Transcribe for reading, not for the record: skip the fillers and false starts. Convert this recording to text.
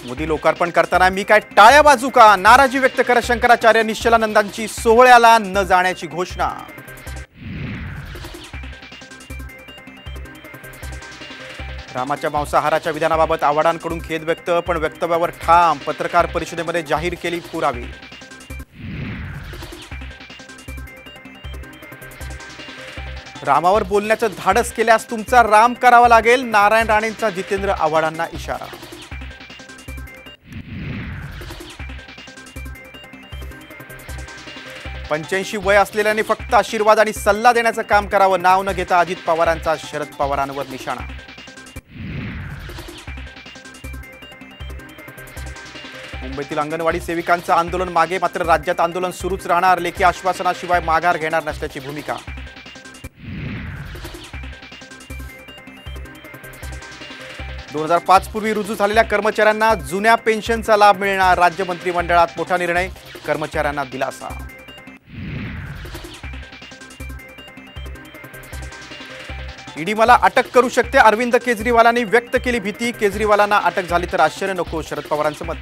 मोदी लोकार्पण करताना मी काय टाळ्या वाजू का, नाराजी व्यक्त करत शंकराचार्य निश्चलानंदांची सोहळ्याला न जाण्याची घोषणा. रामाच्या मांसाहाराच्या विधानाबाबत आव्हाडांकडून खेद व्यक्त, पण वक्तव्यावर ठाम. पत्रकार परिषदेमध्ये जाहीर केली पुरावे. रामावर बोलण्याचं धाडस केल्यास तुमचा राम करावा लागेल, नारायण राणेंचा जितेंद्र आव्हाडांना इशारा. पंच्याऐंशी वय असलेल्यांनी फक्त आशीर्वाद आणि सल्ला देण्याचं काम करावं, नाव न घेता अजित पवारांचा शरद पवारांवर निशाणा. मुंबईतील अंगणवाडी सेविकांचं आंदोलन मागे, मात्र राज्यात आंदोलन सुरूच राहणार. लेखी आश्वासनाशिवाय माघार घेणार नसल्याची भूमिका. 2005 पूर्वी रुजू झालेल्या कर्मचाऱ्यांना जुन्या पेन्शनचा लाभ मिळणार. राज्य मंत्रिमंडळात मोठा निर्णय, कर्मचाऱ्यांना दिलासा. ईडी मला अटक करू शकते, अरविंद केजरीवालांनी व्यक्त केली भीती. केजरीवालांना अटक झाली तर आश्चर्य नको, शरद पवारांचं मत.